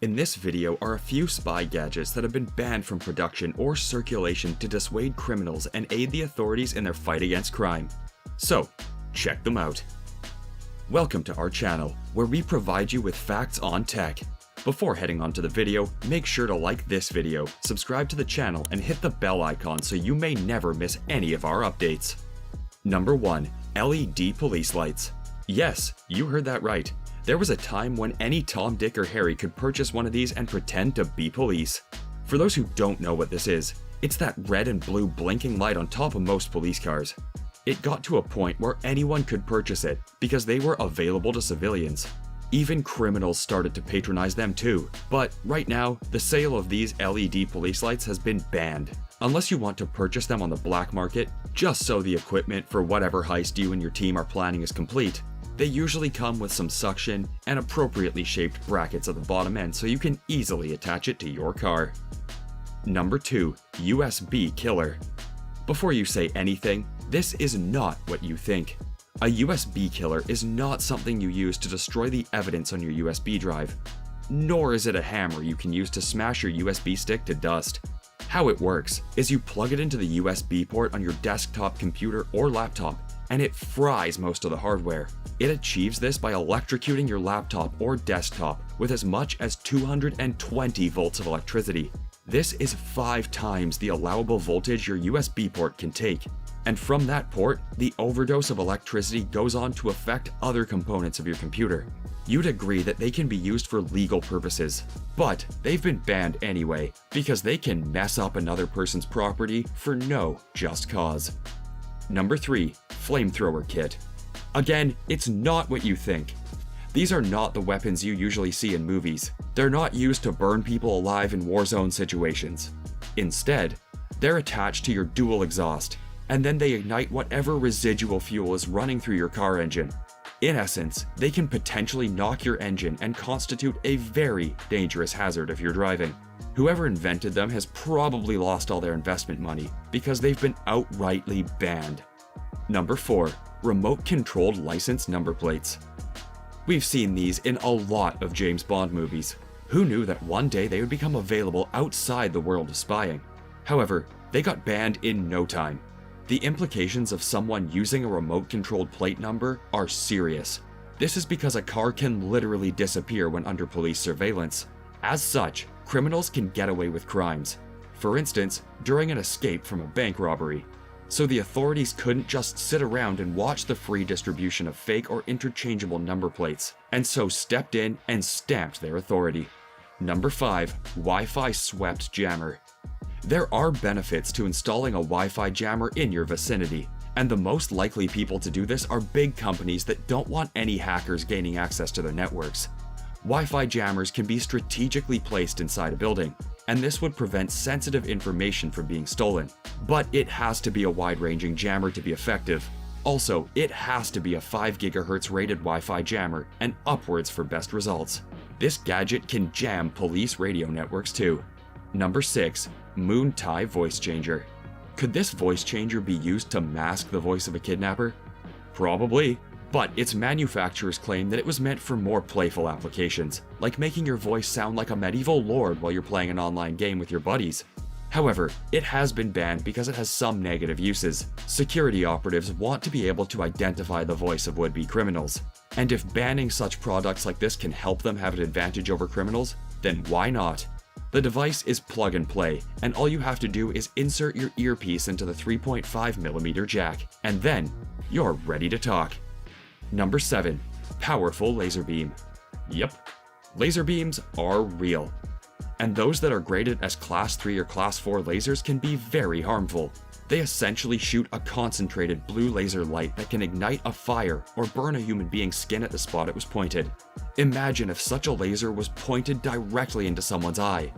In this video are a few spy gadgets that have been banned from production or circulation to dissuade criminals and aid the authorities in their fight against crime. So, check them out. Welcome to our channel, where we provide you with facts on tech. Before heading on to the video, make sure to like this video, subscribe to the channel, and hit the bell icon so you may never miss any of our updates. Number 1. LED police lights. Yes, you heard that right. There was a time when any Tom, Dick, or Harry could purchase one of these and pretend to be police. For those who don't know what this is, it's that red and blue blinking light on top of most police cars. It got to a point where anyone could purchase it because they were available to civilians. Even criminals started to patronize them too, but right now, the sale of these LED police lights has been banned. Unless you want to purchase them on the black market, just so the equipment for whatever heist you and your team are planning is complete. They usually come with some suction and appropriately shaped brackets at the bottom end so you can easily attach it to your car. Number 2. USB killer. Before you say anything, this is not what you think. A USB killer is not something you use to destroy the evidence on your USB drive. Nor is it a hammer you can use to smash your USB stick to dust. How it works is you plug it into the USB port on your desktop computer or laptop, and it fries most of the hardware. It achieves this by electrocuting your laptop or desktop with as much as 220 volts of electricity. This is 5 times the allowable voltage your USB port can take. And from that port, the overdose of electricity goes on to affect other components of your computer. You'd agree that they can be used for legal purposes, but they've been banned anyway because they can mess up another person's property for no just cause. Number 3. Flamethrower kit. Again, it's not what you think. These are not the weapons you usually see in movies. They're not used to burn people alive in war zone situations. Instead, they're attached to your dual exhaust, and then they ignite whatever residual fuel is running through your car engine. In essence, they can potentially knock your engine and constitute a very dangerous hazard if you're driving. Whoever invented them has probably lost all their investment money because they've been outrightly banned. Number 4. Remote-controlled license number plates. We've seen these in a lot of James Bond movies. Who knew that one day they would become available outside the world of spying? However, they got banned in no time. The implications of someone using a remote-controlled plate number are serious. This is because a car can literally disappear when under police surveillance. As such, criminals can get away with crimes. For instance, during an escape from a bank robbery. So the authorities couldn't just sit around and watch the free distribution of fake or interchangeable number plates, and so stepped in and stamped their authority. Number 5. Wi-Fi swept jammer. There are benefits to installing a Wi-Fi jammer in your vicinity, and the most likely people to do this are big companies that don't want any hackers gaining access to their networks. Wi-Fi jammers can be strategically placed inside a building, and this would prevent sensitive information from being stolen. But it has to be a wide-ranging jammer to be effective. Also, it has to be a 5 GHz rated Wi-Fi jammer and upwards for best results. This gadget can jam police radio networks too. Number 6. Moon tie voice changer. Could this voice changer be used to mask the voice of a kidnapper? Probably. But its manufacturers claim that it was meant for more playful applications, like making your voice sound like a medieval lord while you're playing an online game with your buddies. However, it has been banned because it has some negative uses. Security operatives want to be able to identify the voice of would-be criminals. And if banning such products like this can help them have an advantage over criminals, then why not? The device is plug and play, and all you have to do is insert your earpiece into the 3.5mm jack, and then you're ready to talk. Number 7. Powerful laser beam. Yep, laser beams are real. And those that are graded as Class 3 or Class 4 lasers can be very harmful. They essentially shoot a concentrated blue laser light that can ignite a fire or burn a human being's skin at the spot it was pointed. Imagine if such a laser was pointed directly into someone's eye.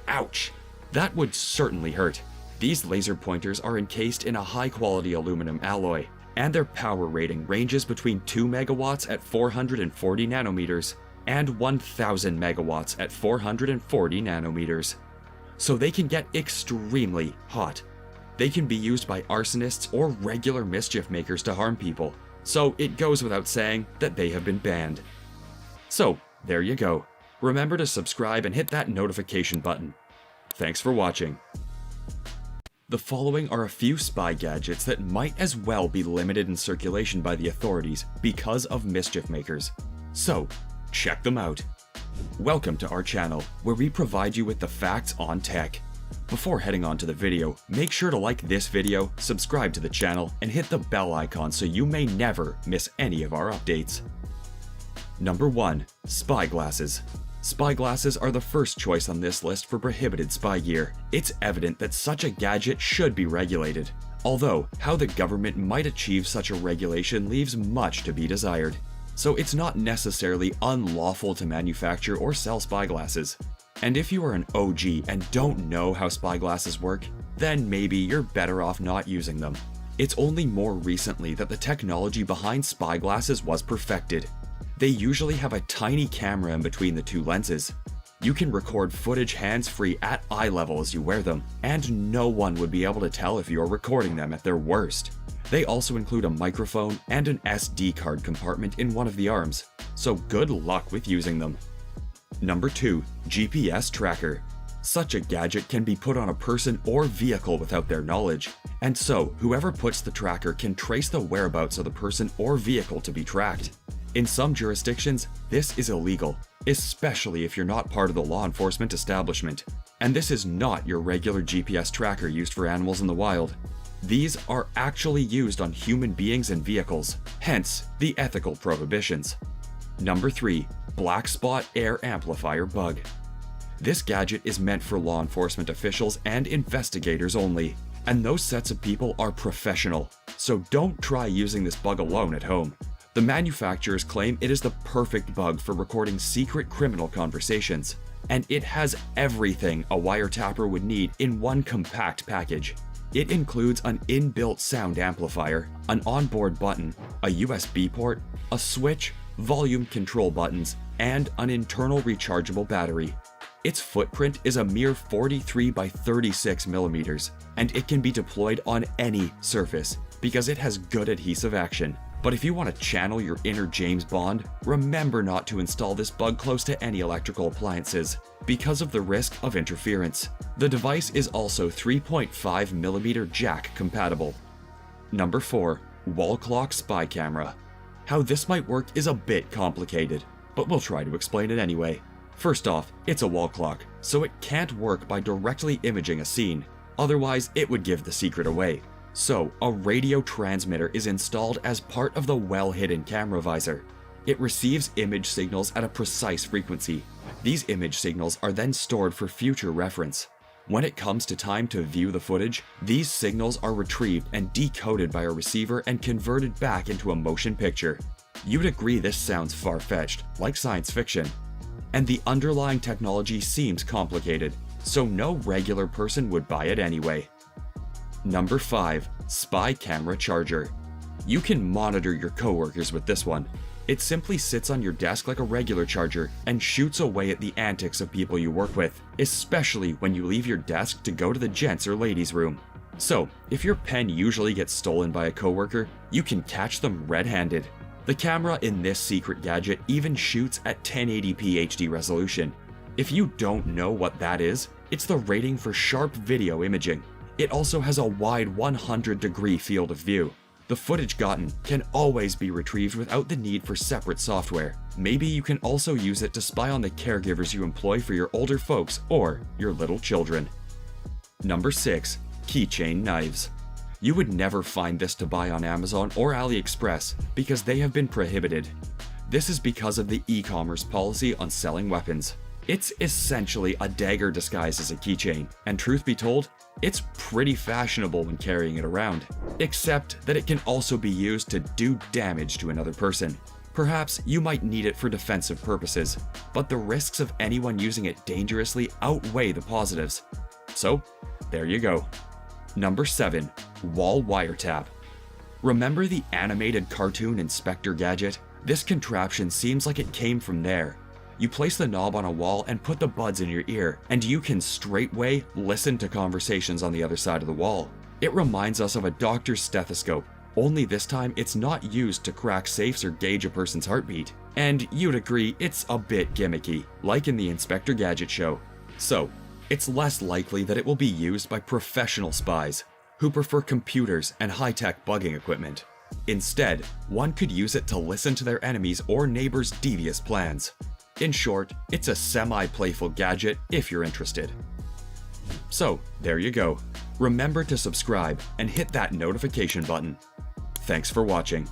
Ouch! That would certainly hurt. These laser pointers are encased in a high-quality aluminum alloy, and their power rating ranges between 2 megawatts at 440 nanometers and 1000 megawatts at 440 nanometers. So they can get extremely hot. They can be used by arsonists or regular mischief makers to harm people, so it goes without saying that they have been banned. So, there you go. Remember to subscribe and hit that notification button. Thanks for watching. The following are a few spy gadgets that might as well be limited in circulation by the authorities because of mischief makers. So, check them out. Welcome to our channel, where we provide you with the facts on tech. Before heading on to the video, make sure to like this video, subscribe to the channel, and hit the bell icon so you may never miss any of our updates. Number 1. Spy glasses. Spy glasses are the first choice on this list for prohibited spy gear. It's evident that such a gadget should be regulated. Although, how the government might achieve such a regulation leaves much to be desired. So it's not necessarily unlawful to manufacture or sell spy glasses. And if you are an OG and don't know how spy glasses work, then maybe you're better off not using them. It's only more recently that the technology behind spy glasses was perfected. They usually have a tiny camera in between the two lenses. You can record footage hands-free at eye level as you wear them, and no one would be able to tell if you're recording them at their worst. They also include a microphone and an SD card compartment in one of the arms, so good luck with using them. Number 2. GPS tracker. Such a gadget can be put on a person or vehicle without their knowledge, and so whoever puts the tracker can trace the whereabouts of the person or vehicle to be tracked. In some jurisdictions, this is illegal, especially if you're not part of the law enforcement establishment. And this is not your regular GPS tracker used for animals in the wild. These are actually used on human beings and vehicles, hence the ethical prohibitions. Number 3. Black spot air amplifier bug. This gadget is meant for law enforcement officials and investigators only, and those sets of people are professional, so don't try using this bug alone at home. The manufacturers claim it is the perfect bug for recording secret criminal conversations, and it has everything a wiretapper would need in one compact package. It includes an inbuilt sound amplifier, an onboard button, a USB port, a switch, volume control buttons, and an internal rechargeable battery. Its footprint is a mere 43 by 36 millimeters, and it can be deployed on any surface because it has good adhesive action. But if you want to channel your inner James Bond, remember not to install this bug close to any electrical appliances because of the risk of interference. The device is also 3.5mm jack compatible. Number 4. Wall clock spy camera. How this might work is a bit complicated, but we'll try to explain it anyway. First off, it's a wall clock, so it can't work by directly imaging a scene. Otherwise, it would give the secret away. So, a radio transmitter is installed as part of the well-hidden camera visor. It receives image signals at a precise frequency. These image signals are then stored for future reference. When it comes to time to view the footage, these signals are retrieved and decoded by a receiver and converted back into a motion picture. You'd agree this sounds far-fetched, like science fiction. And the underlying technology seems complicated, so no regular person would buy it anyway. Number 5. Spy camera charger. You can monitor your coworkers with this one. It simply sits on your desk like a regular charger and shoots away at the antics of people you work with, especially when you leave your desk to go to the gents or ladies' room. So, if your pen usually gets stolen by a coworker, you can catch them red-handed. The camera in this secret gadget even shoots at 1080p HD resolution. If you don't know what that is, it's the rating for sharp video imaging. It also has a wide 100-degree field of view. The footage gotten can always be retrieved without the need for separate software. Maybe you can also use it to spy on the caregivers you employ for your older folks or your little children. Number 6. Keychain knives. You would never find this to buy on Amazon or AliExpress because they have been prohibited. This is because of the e-commerce policy on selling weapons. It's essentially a dagger disguised as a keychain, and truth be told, it's pretty fashionable when carrying it around, except that it can also be used to do damage to another person. Perhaps you might need it for defensive purposes, but the risks of anyone using it dangerously outweigh the positives. So, there you go. Number 7. Wall wiretap. Remember the animated cartoon Inspector Gadget? This contraption seems like it came from there. You place the knob on a wall and put the buds in your ear, and you can straightway listen to conversations on the other side of the wall. It reminds us of a doctor's stethoscope, only this time it's not used to crack safes or gauge a person's heartbeat. And you'd agree it's a bit gimmicky, like in the Inspector Gadget show. So, it's less likely that it will be used by professional spies who prefer computers and high-tech bugging equipment. Instead, one could use it to listen to their enemies' or neighbors' devious plans. In short, it's a semi-playful gadget if you're interested. So, there you go. Remember to subscribe and hit that notification button. Thanks for watching.